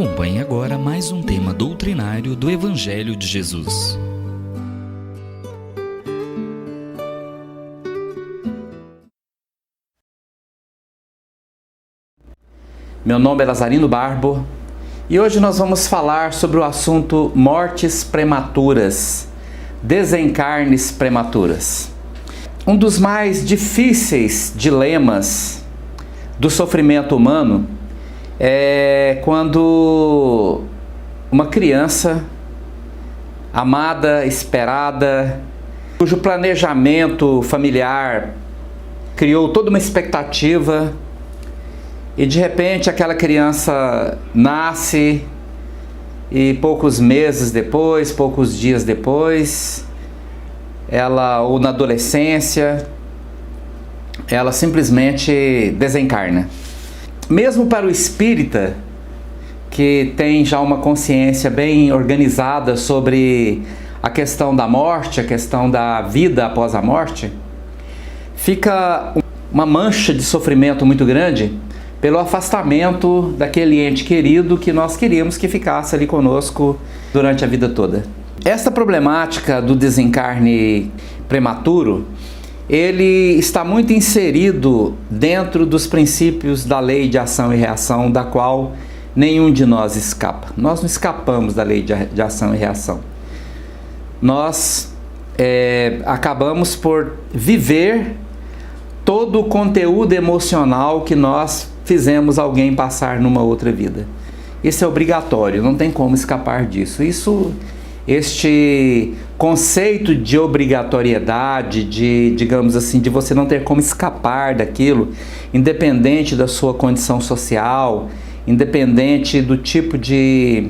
Acompanhe agora mais um tema doutrinário do Evangelho de Jesus. Meu nome é Lazarino Barbo e hoje nós vamos falar sobre o assunto mortes prematuras, desencarnes prematuras. Um dos mais difíceis dilemas do sofrimento humano é quando uma criança amada, esperada, cujo planejamento familiar criou toda uma expectativa e de repente aquela criança nasce e poucos meses depois, poucos dias depois, ou na adolescência, ela simplesmente desencarna. Mesmo para o espírita, que tem já uma consciência bem organizada sobre a questão da morte, a questão da vida após a morte, fica uma mancha de sofrimento muito grande pelo afastamento daquele ente querido que nós queríamos que ficasse ali conosco durante a vida toda. Esta problemática do desencarne prematuro, ele está muito inserido dentro dos princípios da lei de ação e reação, da qual nenhum de nós escapa. Nós não escapamos da lei de ação e reação. Nós acabamos por viver todo o conteúdo emocional que nós fizemos alguém passar numa outra vida. Isso é obrigatório, não tem como escapar disso. Este conceito de obrigatoriedade, digamos assim, de você não ter como escapar daquilo, independente da sua condição social, independente do tipo de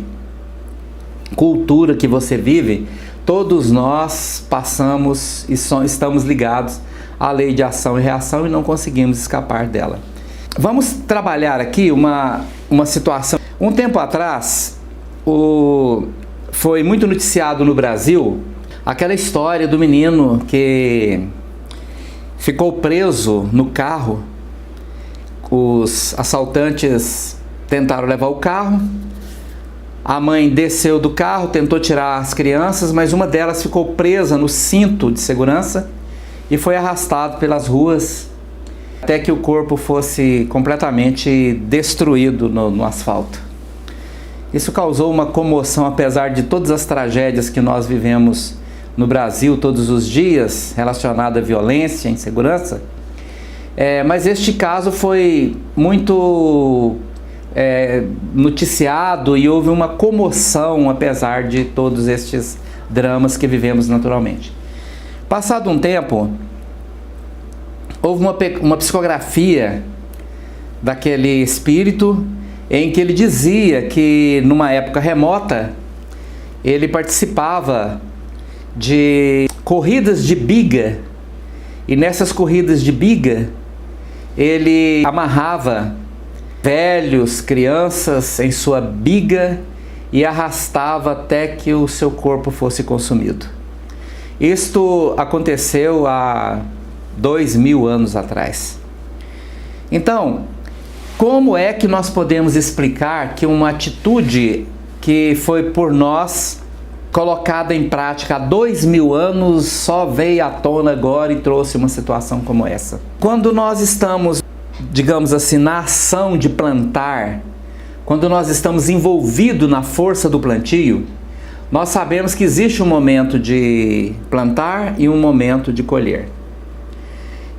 cultura que você vive, todos nós passamos e estamos ligados à lei de ação e reação e não conseguimos escapar dela. Vamos trabalhar aqui uma situação. Um tempo atrás, foi muito noticiado no Brasil aquela história do menino que ficou preso no carro. Os assaltantes tentaram levar o carro, a mãe desceu do carro, tentou tirar as crianças, mas uma delas ficou presa no cinto de segurança e foi arrastada pelas ruas até que o corpo fosse completamente destruído no asfalto. Isso causou uma comoção, apesar de todas as tragédias que nós vivemos no Brasil todos os dias, relacionada à violência, insegurança. Mas este caso foi muito noticiado e houve uma comoção, apesar de todos estes dramas que vivemos naturalmente. Passado um tempo, houve uma psicografia daquele espírito em que ele dizia que numa época remota ele participava de corridas de biga e nessas corridas de biga ele amarrava velhos, crianças em sua biga e arrastava até que o seu corpo fosse consumido. Isto aconteceu há 2000 anos atrás. Então, como é que nós podemos explicar que uma atitude que foi por nós colocada em prática há 2000 anos só veio à tona agora e trouxe uma situação como essa? Quando nós estamos, digamos assim, na ação de plantar, quando nós estamos envolvidos na força do plantio, nós sabemos que existe um momento de plantar e um momento de colher.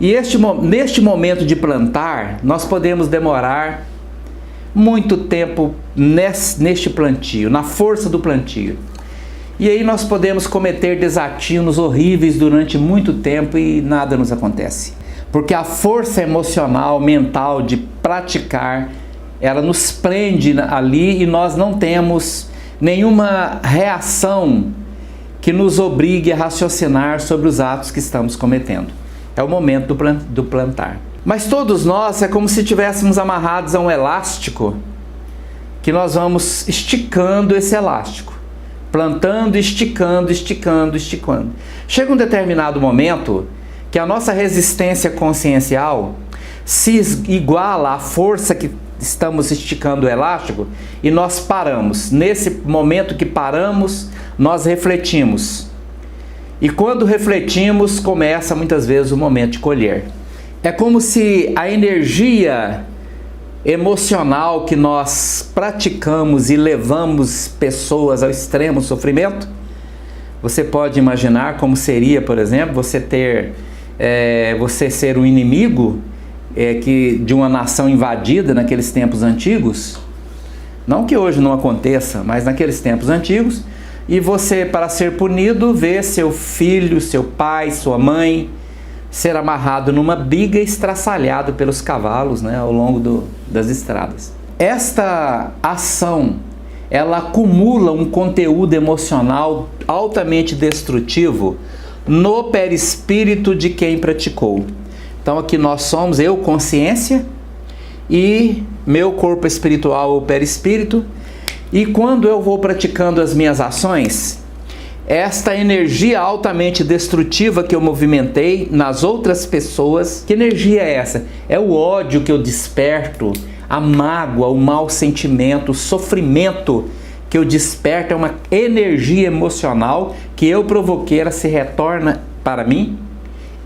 E neste momento de plantar, nós podemos demorar muito tempo neste plantio, na força do plantio. E aí nós podemos cometer desatinos horríveis durante muito tempo e nada nos acontece. Porque a força emocional, mental de praticar, ela nos prende ali e nós não temos nenhuma reação que nos obrigue a raciocinar sobre os atos que estamos cometendo. É o momento do plantar. Mas todos nós é como se estivéssemos amarrados a um elástico que nós vamos esticando esse elástico. Plantando, esticando, esticando, esticando. Chega um determinado momento que a nossa resistência consciencial se iguala à força que estamos esticando o elástico e nós paramos. Nesse momento que paramos, nós refletimos. E quando refletimos, começa muitas vezes o momento de colher. É como se a energia emocional que nós praticamos e levamos pessoas ao extremo sofrimento. Você pode imaginar como seria, por exemplo, você ser um inimigo de uma nação invadida naqueles tempos antigos. Não que hoje não aconteça, mas naqueles tempos antigos. E você, para ser punido, vê seu filho, seu pai, sua mãe ser amarrado numa biga e estraçalhado pelos cavalos, né, ao longo das estradas. Esta ação, ela acumula um conteúdo emocional altamente destrutivo no perispírito de quem praticou. Então aqui nós somos eu, consciência, e meu corpo espiritual, o perispírito. E quando eu vou praticando as minhas ações, esta energia altamente destrutiva que eu movimentei nas outras pessoas, que energia é essa? É o ódio que eu desperto, a mágoa, o mau sentimento, o sofrimento que eu desperto, é uma energia emocional que eu provoquei, ela se retorna para mim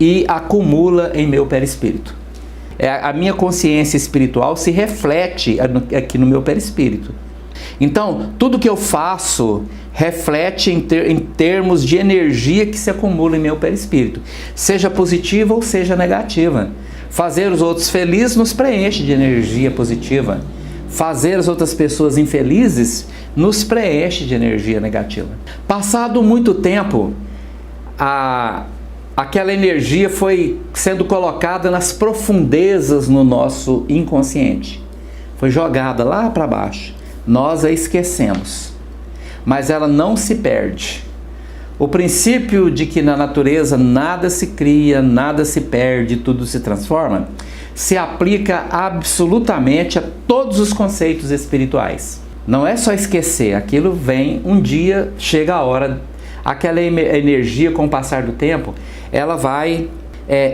e acumula em meu perispírito. A minha consciência espiritual se reflete aqui no meu perispírito. Então, tudo que eu faço reflete em termos de energia que se acumula em meu perispírito, seja positiva ou seja negativa. Fazer os outros felizes nos preenche de energia positiva. Fazer as outras pessoas infelizes nos preenche de energia negativa. Passado muito tempo, aquela energia foi sendo colocada nas profundezas no nosso inconsciente. Foi jogada lá para baixo. Nós a esquecemos, mas ela não se perde. O princípio de que na natureza nada se cria, nada se perde, tudo se transforma, se aplica absolutamente a todos os conceitos espirituais. Não é só esquecer, aquilo vem, um dia chega a hora, aquela energia com o passar do tempo, ela vai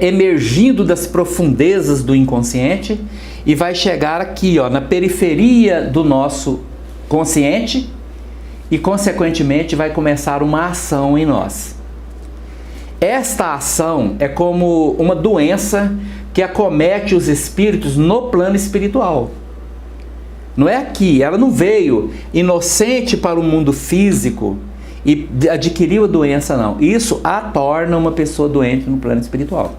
emergindo das profundezas do inconsciente e vai chegar aqui, na periferia do nosso consciente e, consequentemente, vai começar uma ação em nós. Esta ação é como uma doença que acomete os espíritos no plano espiritual. Não é aqui, ela não veio inocente para o mundo físico e adquiriu a doença, não. Isso a torna uma pessoa doente no plano espiritual.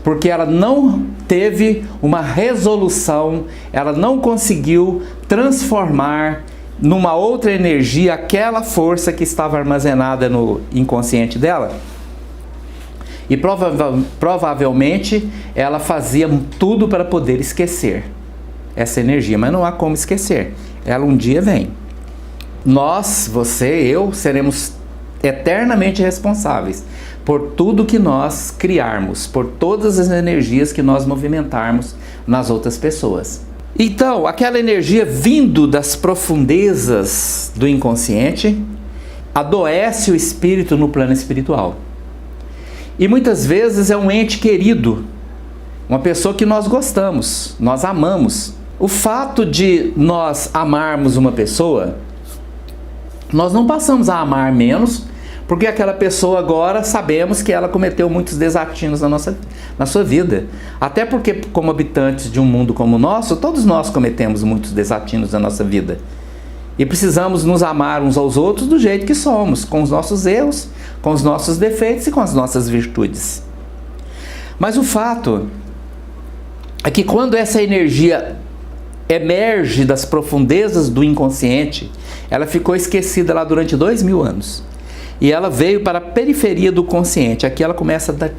Porque ela não teve uma resolução, ela não conseguiu transformar numa outra energia aquela força que estava armazenada no inconsciente dela. E provavelmente ela fazia tudo para poder esquecer essa energia, mas não há como esquecer. Ela um dia vem. Nós, você, eu, seremos eternamente responsáveis por tudo que nós criarmos, por todas as energias que nós movimentarmos nas outras pessoas. Então, aquela energia vindo das profundezas do inconsciente adoece o espírito no plano espiritual. E muitas vezes é um ente querido, uma pessoa que nós gostamos, nós amamos. O fato de nós amarmos uma pessoa, nós não passamos a amar menos, porque aquela pessoa agora sabemos que ela cometeu muitos desatinos na sua vida. Até porque, como habitantes de um mundo como o nosso, todos nós cometemos muitos desatinos na nossa vida. E precisamos nos amar uns aos outros do jeito que somos, com os nossos erros, com os nossos defeitos e com as nossas virtudes. Mas o fato é que quando essa energia emerge das profundezas do inconsciente, ela ficou esquecida lá durante 2000 anos. E ela veio para a periferia do consciente. Aqui ela começa a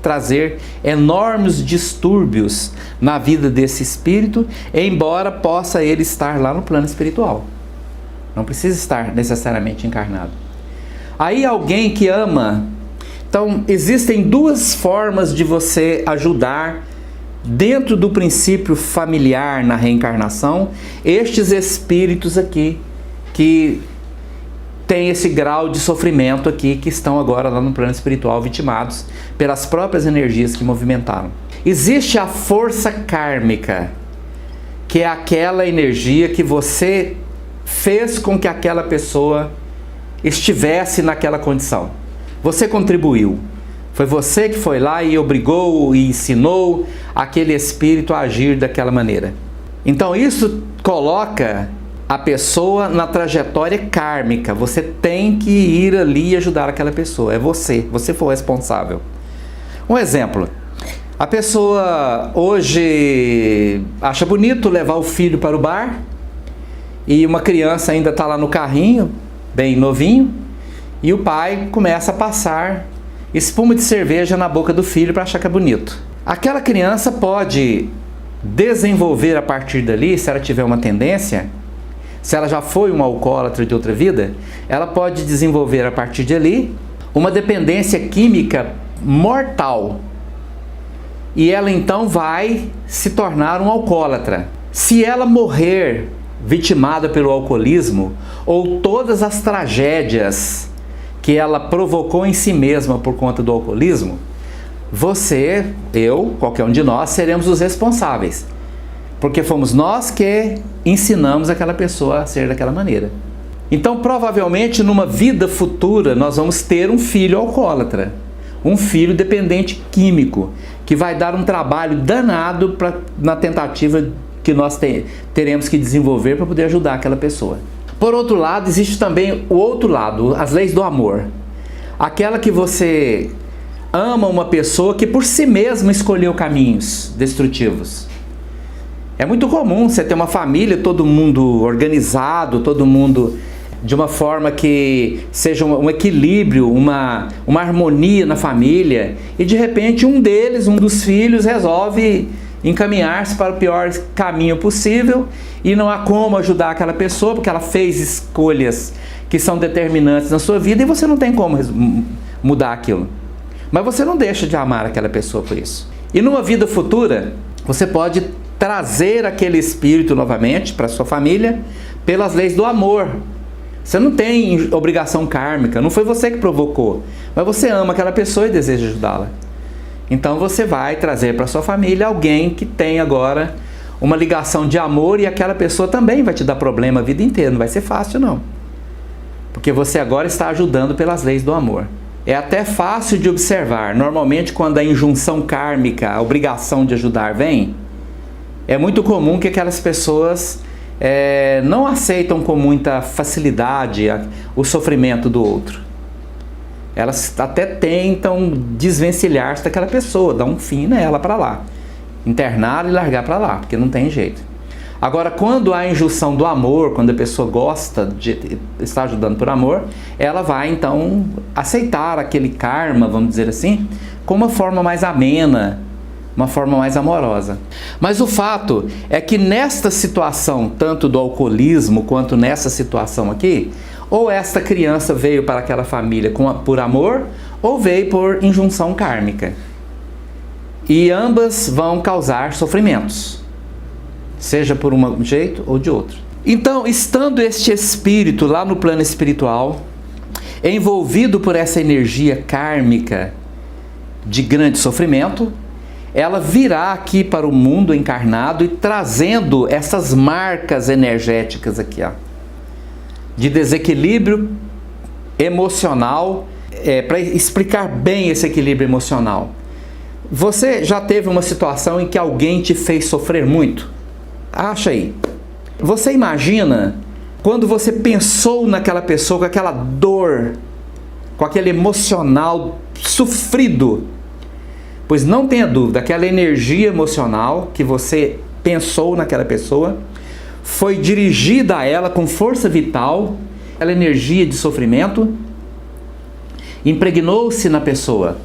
trazer enormes distúrbios na vida desse espírito, embora possa ele estar lá no plano espiritual. Não precisa estar necessariamente encarnado. Aí alguém que ama. Então, existem duas formas de você ajudar, dentro do princípio familiar na reencarnação, estes espíritos aqui, que tem esse grau de sofrimento aqui, que estão agora lá no plano espiritual vitimados pelas próprias energias que movimentaram. Existe a força kármica, que é aquela energia que você fez com que aquela pessoa estivesse naquela condição. Você contribuiu. Foi você que foi lá e obrigou e ensinou aquele espírito a agir daquela maneira. Então isso coloca a pessoa na trajetória kármica. Você tem que ir ali e ajudar aquela pessoa. É você foi o responsável. Um exemplo. A pessoa hoje acha bonito levar o filho para o bar e uma criança ainda está lá no carrinho, bem novinho, e o pai começa a passar espuma de cerveja na boca do filho para achar que é bonito. Aquela criança pode desenvolver a partir dali, se ela tiver uma tendência, se ela já foi uma alcoólatra de outra vida, ela pode desenvolver a partir de ali uma dependência química mortal. E ela então vai se tornar um alcoólatra. Se ela morrer vitimada pelo alcoolismo, ou todas as tragédias que ela provocou em si mesma por conta do alcoolismo, você, eu, qualquer um de nós, seremos os responsáveis. Porque fomos nós que ensinamos aquela pessoa a ser daquela maneira. Então, provavelmente, numa vida futura, nós vamos ter um filho alcoólatra. Um filho dependente químico, que vai dar um trabalho danado na tentativa que nós teremos que desenvolver para poder ajudar aquela pessoa. Por outro lado, existe também o outro lado, as leis do amor. Aquela que você ama uma pessoa que por si mesma escolheu caminhos destrutivos. É muito comum você ter uma família, todo mundo organizado, todo mundo de uma forma que seja um equilíbrio, uma harmonia na família, e de repente um dos filhos resolve encaminhar-se para o pior caminho possível e não há como ajudar aquela pessoa porque ela fez escolhas que são determinantes na sua vida e você não tem como mudar aquilo. Mas você não deixa de amar aquela pessoa por isso. E numa vida futura, você pode trazer aquele espírito novamente para sua família pelas leis do amor. Você não tem obrigação kármica, não foi você que provocou, mas você ama aquela pessoa e deseja ajudá-la. Então você vai trazer para sua família alguém que tem agora uma ligação de amor e aquela pessoa também vai te dar problema a vida inteira, não vai ser fácil não. Porque você agora está ajudando pelas leis do amor. É até fácil de observar, normalmente quando a injunção kármica, a obrigação de ajudar vem, é muito comum que aquelas pessoas não aceitam com muita facilidade o sofrimento do outro. Elas até tentam desvencilhar-se daquela pessoa, dar um fim nela para lá. Internar e largar para lá, porque não tem jeito. Agora, quando há a injunção do amor, quando a pessoa gosta de estar ajudando por amor, ela vai então aceitar aquele karma, vamos dizer assim, com uma forma mais amena, uma forma mais amorosa. Mas o fato é que nesta situação, tanto do alcoolismo quanto nessa situação aqui, ou esta criança veio para aquela família por amor, ou veio por injunção kármica. E ambas vão causar sofrimentos, seja por um jeito ou de outro. Então, estando este espírito lá no plano espiritual, envolvido por essa energia kármica de grande sofrimento, ela virá aqui para o mundo encarnado e trazendo essas marcas energéticas aqui, ó, de desequilíbrio emocional, para explicar bem esse equilíbrio emocional. Você já teve uma situação em que alguém te fez sofrer muito? Acha aí. Você imagina quando você pensou naquela pessoa com aquela dor, com aquele emocional sofrido? Pois não tenha dúvida, aquela energia emocional que você pensou naquela pessoa foi dirigida a ela com força vital, aquela energia de sofrimento impregnou-se na pessoa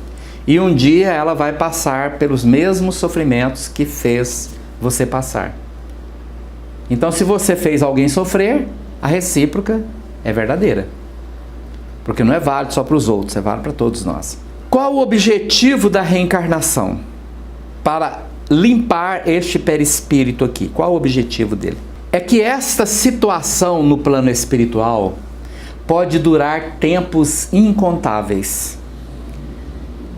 e um dia ela vai passar pelos mesmos sofrimentos que fez você passar. Então, se você fez alguém sofrer, a recíproca é verdadeira, porque não é válido só para os outros, é válido para todos nós. Qual o objetivo da reencarnação? Para limpar este perispírito aqui. Qual o objetivo dele? É que esta situação no plano espiritual pode durar tempos incontáveis.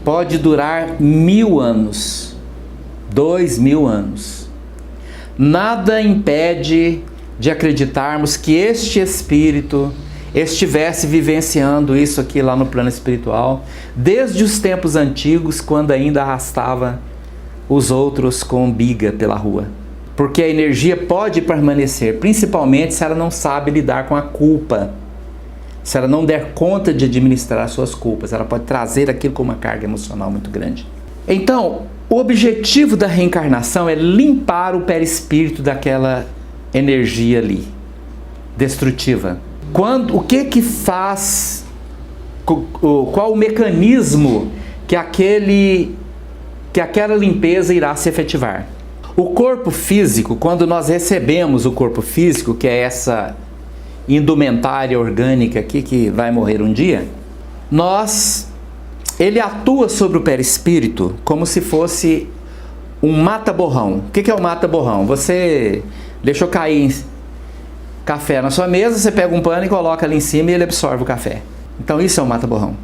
Pode durar 1000 anos, 2000 anos. nada impede de acreditarmos que este espírito estivesse vivenciando isso aqui lá no plano espiritual, desde os tempos antigos, quando ainda arrastava os outros com biga pela rua. Porque a energia pode permanecer, principalmente se ela não sabe lidar com a culpa. Se ela não der conta de administrar suas culpas, ela pode trazer aquilo com uma carga emocional muito grande. Então, o objetivo da reencarnação é limpar o perispírito daquela energia ali, destrutiva. O que faz, qual o mecanismo que aquela limpeza irá se efetivar? O corpo físico, quando nós recebemos o corpo físico, que é essa indumentária orgânica aqui que vai morrer um dia, ele atua sobre o perispírito como se fosse um mata-borrão. O que é o mata-borrão? Você deixou cair café na sua mesa, você pega um pano e coloca ali em cima e ele absorve o café. Então isso é um mata-borrão.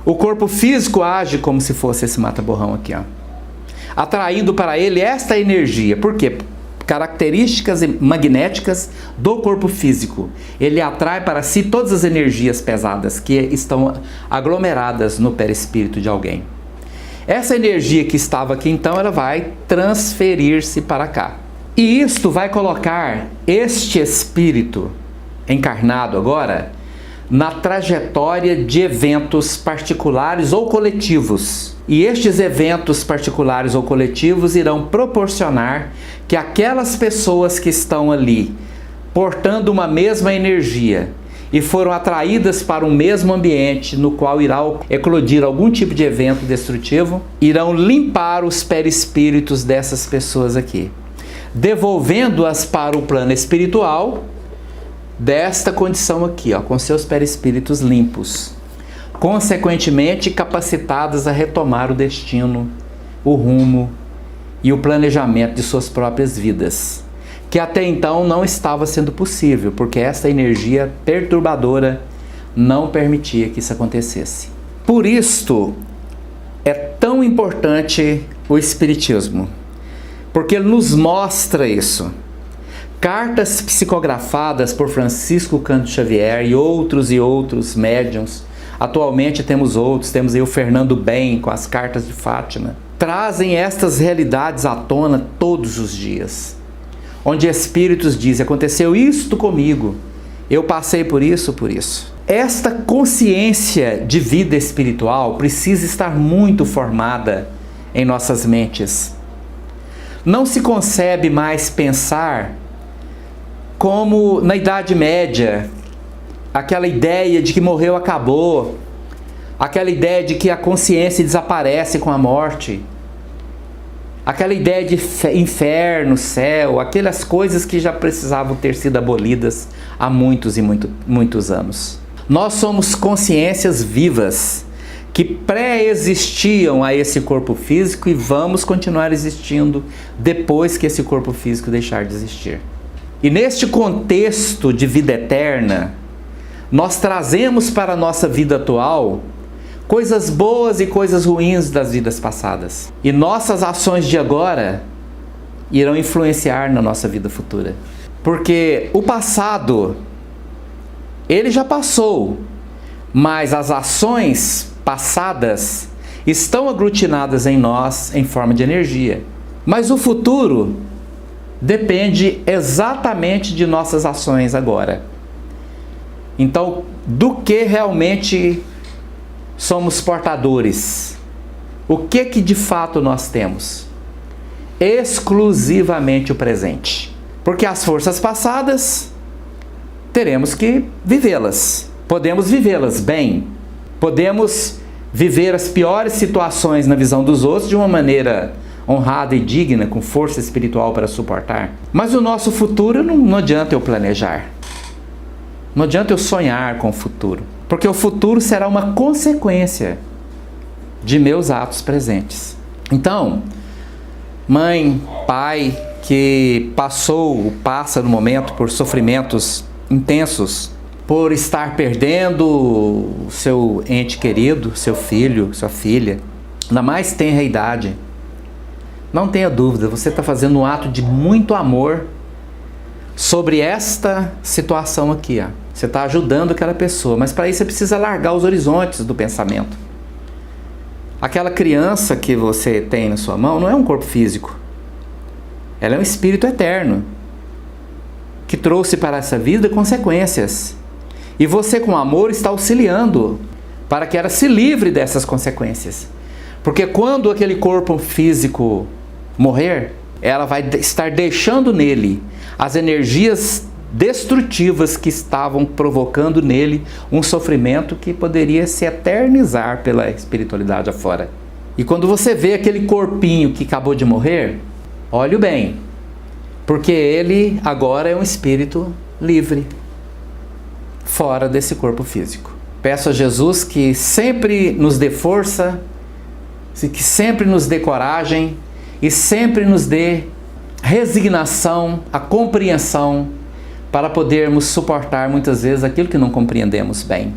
O corpo físico age como se fosse esse mata-borrão aqui, ó, atraindo para ele esta energia. Por quê? Características magnéticas do corpo físico. Ele atrai para si todas as energias pesadas que estão aglomeradas no perispírito de alguém. Essa energia que estava aqui, então, ela vai transferir-se para cá. E isto vai colocar este espírito encarnado agora na trajetória de eventos particulares ou coletivos. E estes eventos particulares ou coletivos irão proporcionar que aquelas pessoas que estão ali portando uma mesma energia e foram atraídas para um mesmo ambiente no qual irá eclodir algum tipo de evento destrutivo, irão limpar os perispíritos dessas pessoas aqui, devolvendo-as para o plano espiritual desta condição aqui, ó, com seus perispíritos limpos, consequentemente capacitadas a retomar o destino, o rumo e o planejamento de suas próprias vidas, que até então não estava sendo possível, porque essa energia perturbadora não permitia que isso acontecesse. Por isto é tão importante o Espiritismo, porque ele nos mostra isso. Cartas psicografadas por Francisco Cândido Xavier e outros médiuns. Atualmente temos aí o Fernando Bem com as cartas de Fátima. Trazem estas realidades à tona todos os dias. Onde espíritos dizem, aconteceu isto comigo, eu passei por isso. Esta consciência de vida espiritual precisa estar muito formada em nossas mentes. Não se concebe mais pensar como na Idade Média, aquela ideia de que morreu, acabou, aquela ideia de que a consciência desaparece com a morte, aquela ideia de inferno, céu, aquelas coisas que já precisavam ter sido abolidas há muitos e muitos anos. Nós somos consciências vivas que pré-existiam a esse corpo físico e vamos continuar existindo depois que esse corpo físico deixar de existir. E neste contexto de vida eterna, nós trazemos para a nossa vida atual coisas boas e coisas ruins das vidas passadas. E nossas ações de agora irão influenciar na nossa vida futura. Porque o passado, ele já passou, mas as ações passadas estão aglutinadas em nós em forma de energia. Mas o futuro depende exatamente de nossas ações agora. Então, do que realmente somos portadores? O que de fato nós temos? Exclusivamente o presente. Porque as forças passadas, teremos que vivê-las. Podemos vivê-las bem. Podemos viver as piores situações na visão dos outros de uma maneira honrada e digna, com força espiritual para suportar. Mas o nosso futuro não adianta eu planejar. Não adianta eu sonhar com o futuro. Porque o futuro será uma consequência de meus atos presentes. Então, mãe, pai, que passa no momento por sofrimentos intensos, por estar perdendo o seu ente querido, seu filho, sua filha, na mais tenra idade, Não tenha dúvida, você está fazendo um ato de muito amor sobre esta situação aqui. Ó. Você está ajudando aquela pessoa, mas para isso você precisa largar os horizontes do pensamento. Aquela criança que você tem na sua mão não é um corpo físico. Ela é um espírito eterno, que trouxe para essa vida consequências. E você, com amor, está auxiliando para que ela se livre dessas consequências. Porque quando aquele corpo físico morrer, ela vai estar deixando nele as energias destrutivas que estavam provocando nele um sofrimento que poderia se eternizar pela espiritualidade afora. E quando você vê aquele corpinho que acabou de morrer, olhe bem, porque ele agora é um espírito livre, fora desse corpo físico. Peço a Jesus que sempre nos dê força, que sempre nos dê coragem e sempre nos dê resignação, a compreensão para podermos suportar muitas vezes aquilo que não compreendemos bem.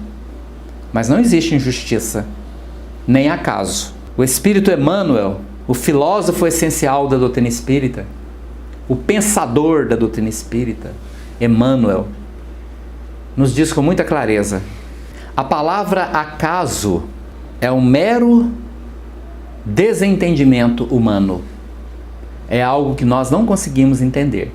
Mas não existe injustiça, nem acaso. O Espírito Emmanuel, o filósofo essencial da doutrina espírita, o pensador da doutrina espírita, Emmanuel, nos diz com muita clareza: a palavra acaso é um mero desentendimento humano. É algo que nós não conseguimos entender,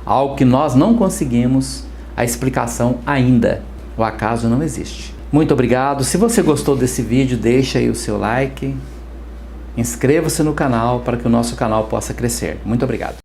algo que nós não conseguimos a explicação ainda. O acaso não existe. Muito obrigado. Se você gostou desse vídeo, deixa aí o seu like, inscreva-se no canal para que o nosso canal possa crescer. Muito obrigado.